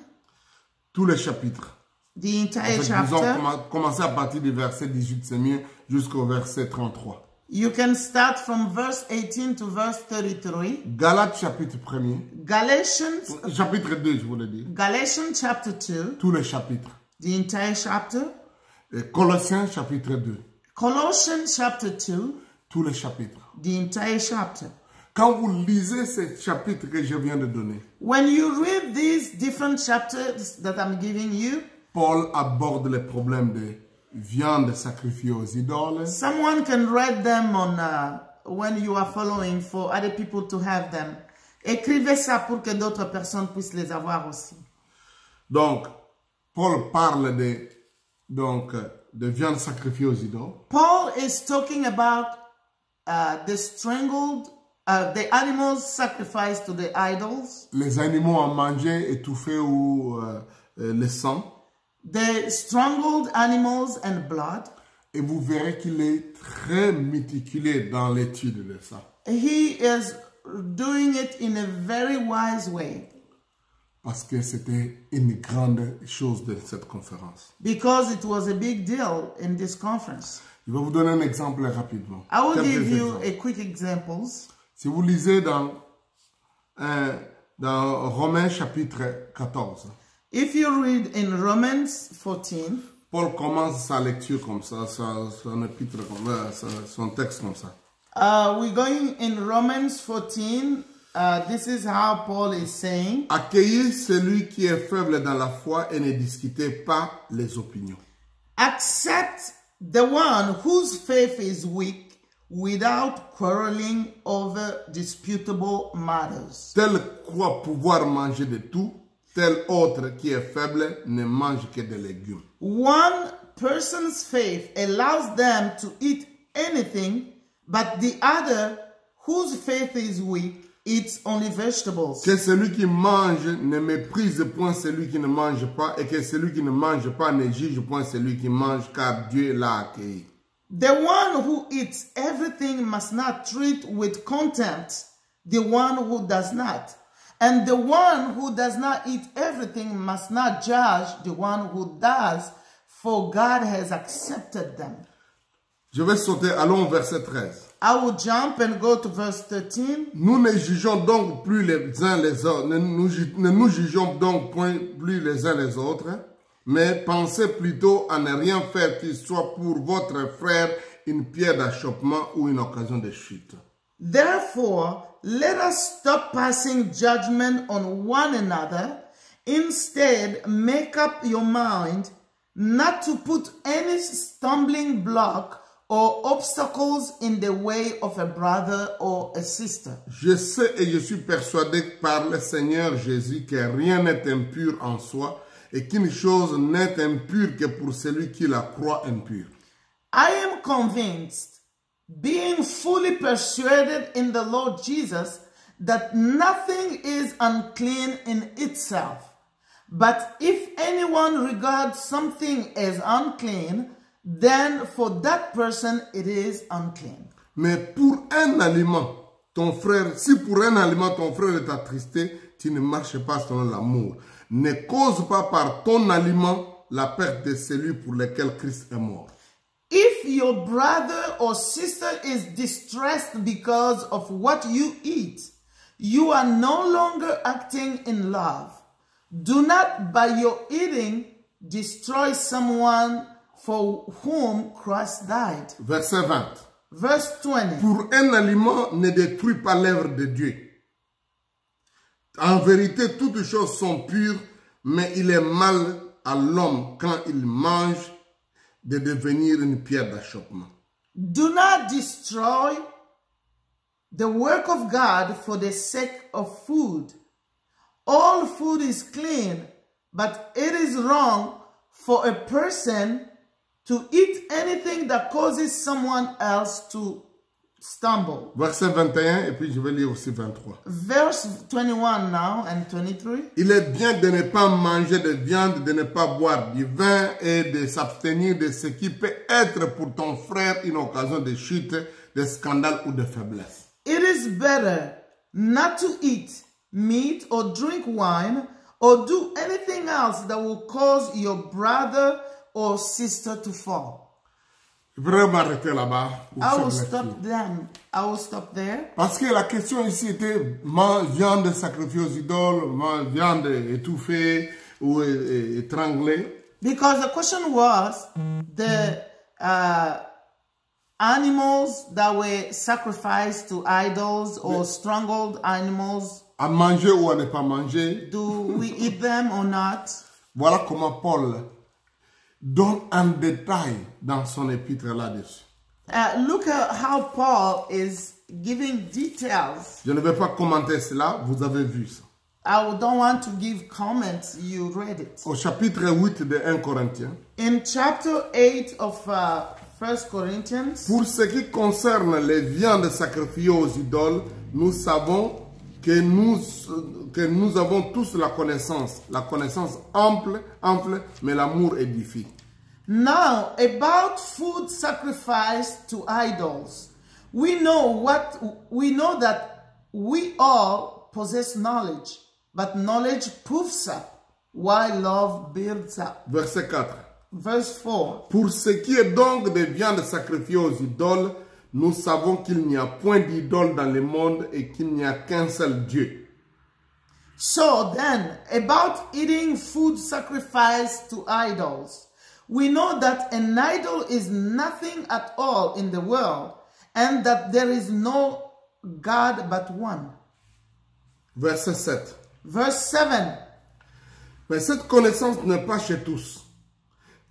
tous les chapitres. the entire En fait, chapter. disons, commencer à partir du verset 18, c'est mieux, jusqu'au verset 33. You can start from verse 18 to verse 33. Galates chapitre 1er, Galatians, chapitre 2, je voulais dire, Galatians chapter 2, tous les chapitres. the entire chapter. Et Colossiens chapitre 2, Colossians chapter 2, tous les chapitres. the entire chapter. Quand vous lisez ces chapitres que je viens de donner, When you read these different chapters that I'm giving you, Paul aborde les problèmes de viande sacrifiée aux idoles, someone can read them on when you are following for other people to have them. Écrivez ça pour que d'autres personnes puissent les avoir aussi. donc Paul parle de viande sacrifiée aux idoles. Paul is talking about the strangled, the animals sacrificed to the idols, Les animaux à manger, étouffés ou le sang. the strangled animals and blood. Et vous verrez qu'il est très méticuleux dans l'étude de ça. He is doing it in a very wise way Parce que c'était une grande chose de cette conférence. because it was a big deal in this conference. Je vais vous donner un exemple rapidement. I will Quelques give you exemples. a quick examples. Si vous lisez dans Romains chapitre 14, If you read in Romans 14, Paul commence sa lecture comme ça, son épître comme ça, son texte comme ça. we're going in Romans 14. This is how Paul is saying, Accueillez celui qui est faible dans la foi et ne discutez pas les opinions. accept the one whose faith is weak without quarreling over disputable matters. Tel croit pouvoir manger de tout, tel autre qui est faible ne mange que des légumes. One person's faith allows them to eat anything, but the other, whose faith is weak, eats only vegetables. Que celui qui mange ne méprise point celui qui ne mange pas, et que celui qui ne mange pas ne juge point celui qui mange, car Dieu l'a accueilli. The one who eats everything must not treat with contempt the one who does not. And the one who does not eat everything must not judge the one who does, for God has accepted them. Je vais sauter, allons au verset 13. I will jump and go to verse 13. Nous ne jugeons donc plus les uns les autres, ne nous jugeons donc point plus les uns les autres, mais pensez plutôt à ne rien faire qui soit pour votre frère une pierre d'achoppement ou une occasion de chute. Therefore, let us stop passing judgment on one another. Instead, make up your mind not to put any stumbling block or obstacles in the way of a brother or a sister. Je sais et je suis persuadé par le Seigneur Jésus que rien n'est impur en soi et qu'une chose n'est impure que pour celui qui la croit impure. I am convinced, being fully persuaded in the Lord Jesus, that nothing is unclean in itself. But if anyone regards something as unclean, then for that person it is unclean. Mais pour un aliment, ton frère, si pour un aliment ton frère est attristé, tu ne marches pas selon l'amour. Ne cause pas par ton aliment la perte de celui pour lequel Christ est mort. If your brother or sister is distressed because of what you eat, you are no longer acting in love. Do not by your eating destroy someone for whom Christ died. Verset 20. Verse 20. Pour un aliment ne détruit pas l'œuvre de Dieu. En vérité, toutes choses sont pures, mais il est mal à l'homme quand il mange de devenir une pierre d'achoppement. Do not destroy the work of God for the sake of food. All food is clean, but it is wrong for a person to eat anything that causes someone else to stumble. Verset 21, et puis je vais lire aussi 23. Verse 21 now and 23. Il est bien de ne pas manger de viande, de ne pas boire du vin et de s'abstenir de ce qui peut être pour ton frère une occasion de chute, de scandale ou de faiblesse. It is better not to eat meat or drink wine or do anything else that will cause your brother or sister to fall. Je voudrais m'arrêter là-bas. I will stop them. I will stop there. Parce que la question ici était viande sacrifiée aux idoles, viande étouffée ou étranglée. Because the question was the animals that were sacrificed to idols or strangled animals. À manger ou à ne pas manger. Do we eat them or not? Voilà comment Paul donne un détail dans son épître là-dessus. Look at how Paul is giving details. Je ne vais pas commenter cela, vous avez vu ça. I don't want to give comments, you read it. Au chapitre 8 de 1 Corinthiens. In chapter 8 of 1 Corinthians. Pour ce qui concerne les viandes sacrifiées aux idoles, nous savons que nous avons tous la connaissance ample, mais l'amour édifie. Now, about food sacrificed to idols, we know that we all possess knowledge, but knowledge puffs up, while love builds up. Verset 4. Verse 4. Pour ce qui est donc des viandes sacrifiées aux idoles, nous savons qu'il n'y a point d'idole dans le monde et qu'il n'y a qu'un seul Dieu. So then, about eating food sacrificed to idols, we know that an idol is nothing at all in the world, and that there is no God but one. Verset 7. Verse 7. Mais cette connaissance n'est pas chez tous.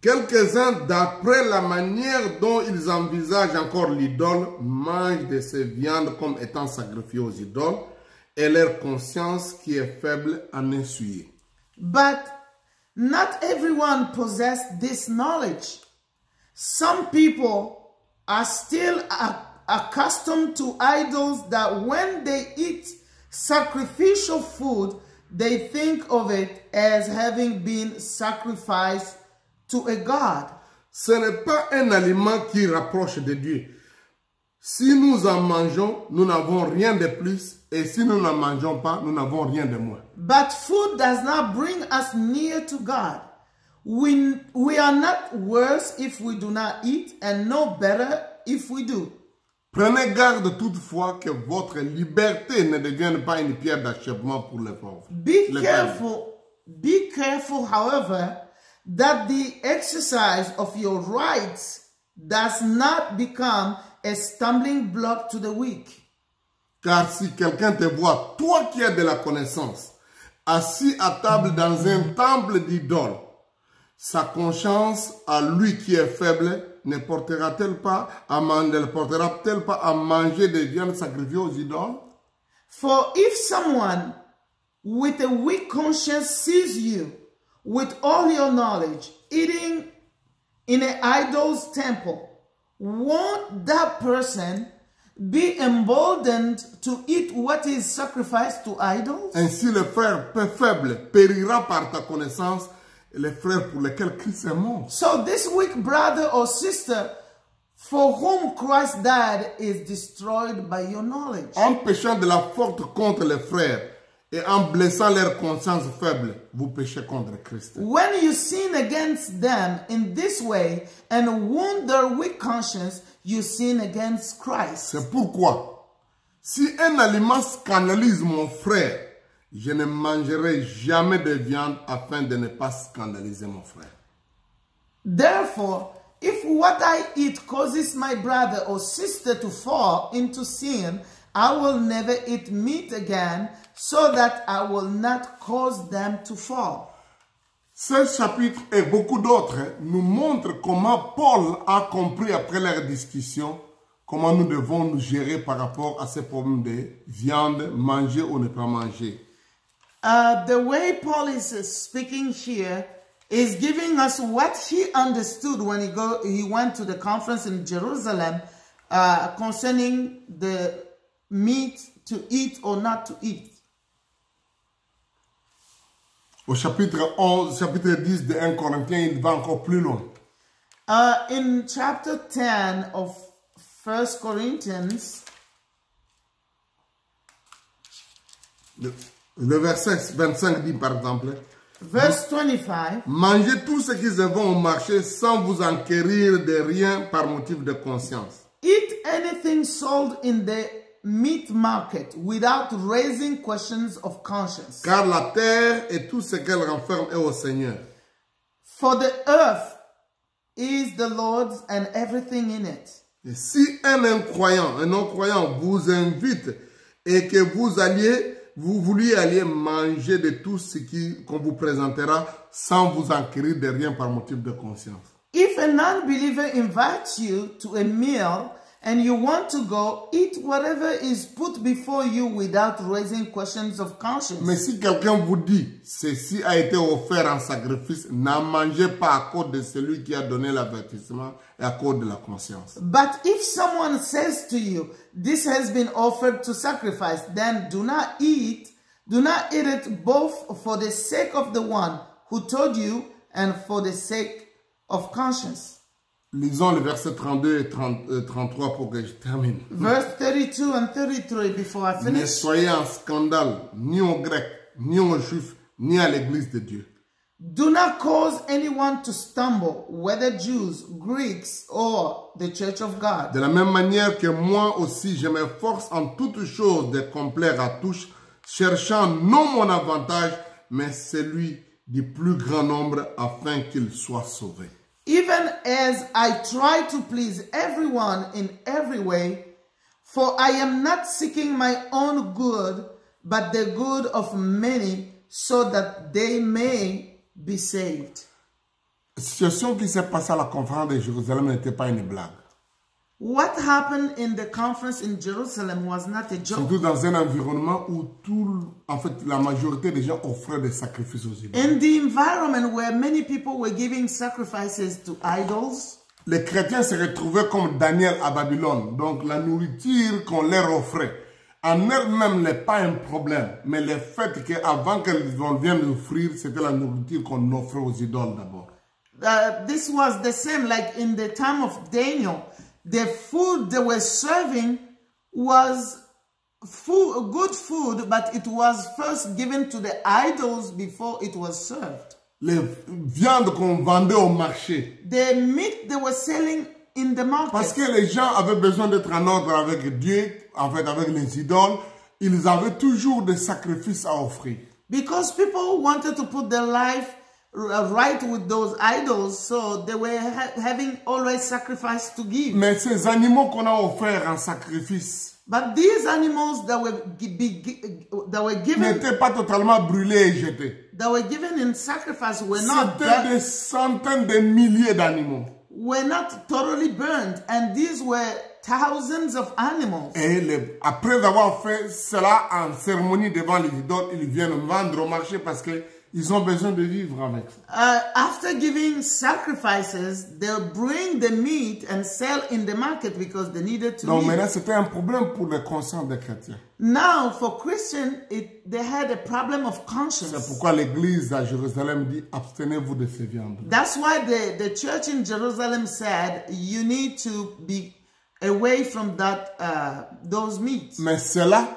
Quelques-uns, d'après la manière dont ils envisagent encore l'idole, mangent de ces viandes comme étant sacrifiées aux idoles, et leur conscience qui est faible en est souillée. But not everyone possesses this knowledge. Some people are still accustomed to idols that when they eat sacrificial food, they think of it as having been sacrificed to a God. Ce n'est pas un aliment qui rapproche de Dieu. Si nous en mangeons, nous n'avons rien de plus, et si nous n'en mangeons pas, nous n'avons rien de moins. But food does not bring us near to God. We are not worse if we do not eat, and no better if we do. Prenez garde toutefois que votre liberté ne devienne pas une pierre d'achoppement pour les pauvres. Be careful, however, that the exercise of your rights does not become a stumbling block to the weak. Car si quelqu'un te voit, toi qui as de la connaissance, assis à table dans un temple d'idole, sa conscience à lui qui est faible ne portera-t-elle pas à manger des viandes sacrifiées aux idoles? For if someone with a weak conscience sees you with all your knowledge eating in an idol's temple, won't that person be emboldened to eat what is sacrificed to idols? Ainsi le frère faible périra par ta connaissance, les frères pour lesquels Christ est mort. So this weak brother or sister for whom Christ died is destroyed by your knowledge. En péchant de la faute contre les frères et en blessant leur conscience faible, vous péchez contre Christ. When you sin against them in this way and wound their weak conscience, you sin against Christ. C'est pourquoi, si un aliment scandalise mon frère, je ne mangerai jamais de viande afin de ne pas scandaliser mon frère. Therefore, if what I eat causes my brother or sister to fall into sin, I will never eat meat again, so that I will not cause them to fall. Ce chapitre et beaucoup d'autres nous montrent comment Paul a compris après leur discussion comment nous devons nous gérer par rapport à ces problèmes de viande, manger ou ne pas manger. The way Paul is speaking here is giving us what he understood when he went to the conference in Jerusalem concerning the meat to eat or not to eat. Au chapitre 10 de 1 Corinthiens, il va encore plus loin. In chapter 10 of 1 Corinthians, le verset 25 dit par exemple, verse 25, mangez tout ce qui se vend au marché sans vous enquérir de rien par motif de conscience. eat anything sold in the meat market without raising questions of conscience. Car la terre et tout ce qu'elle renferme est au Seigneur. For the earth is the Lord's and everything in it. Et si un non-croyant vous invite et que vous vouliez aller manger de tout ce qu'on vous présentera sans vous enquérir de rien par motif de conscience. If a non-believer invites you to a meal and you want to go, eat whatever is put before you without raising questions of conscience. Mais si quelqu'un vous dit, ceci a été offert en sacrifice, n'en mangez pas à cause de celui qui a donné l'avertissement et à cause de la conscience. But if someone says to you, this has been offered to sacrifice, then do not eat it both for the sake of the one who told you and for the sake of conscience. Lisons le verset 32 et 33 pour que je termine. Verse 32 and 33 before I Ne finish. soyez en scandale ni aux Grecs, ni aux Juifs, ni à l'Église de Dieu. Do not cause anyone to stumble, whether Jews, Greeks, or the Church of God. De la même manière que moi aussi, je m'efforce en toutes choses de complaire à tous, cherchant non mon avantage, mais celui du plus grand nombre, afin qu'ils soient sauvés. Even as I try to please everyone in every way, for I am not seeking my own good, but the good of many, so that they may be saved. La situation qui s'est passée à la conférence de Jérusalem n'était pas une blague. What happened in the conference in Jerusalem was not a joke. Surtout dans un environnement où la majorité des gens offraient des sacrifices aux idoles. In the environment where many people were giving sacrifices to idols, les chrétiens se retrouvaient comme Daniel à Babylone. Donc la nourriture qu'on leur offrait, en elle-même n'est pas un problème. Mais le fait qu'avant qu'elles viennent l'offrir, c'était la nourriture qu'on offrait aux idoles d'abord. this was the same like in the time of Daniel. The food they were serving was good food, but it was first given to the idols before it was served. Les viandes qu'on vendait au marché. The meat they were selling in the market. Parce que les gens avaient besoin d'être en ordre avec Dieu, en fait avec les idoles, ils avaient toujours des sacrifices à offrir. Because people wanted to put their life right with those idols, so they were having always sacrifice to give. Mais ces animaux qu'on a offerts en sacrifice, but these animals that that were given n'étaient pas totalement brûlés et jetés. that were given in sacrifice were not C'était des centaines de milliers d'animaux. were not totally burned, and these were thousands of animals. Et après avoir fait cela en cérémonie devant les idoles, ils viennent vendre au marché parce qu'ils ont besoin de vivre avec. After giving sacrifices, they'll bring the meat and sell in the market because they needed to Donc live. maintenant, c'était un problème pour les consciences des chrétiens. Now, for Christians, they had a problem of C'est conscience. pourquoi l'église à Jérusalem dit abstenez-vous de ces viandes. That's why the church in Jerusalem said you need to be away from those meats. Mais cela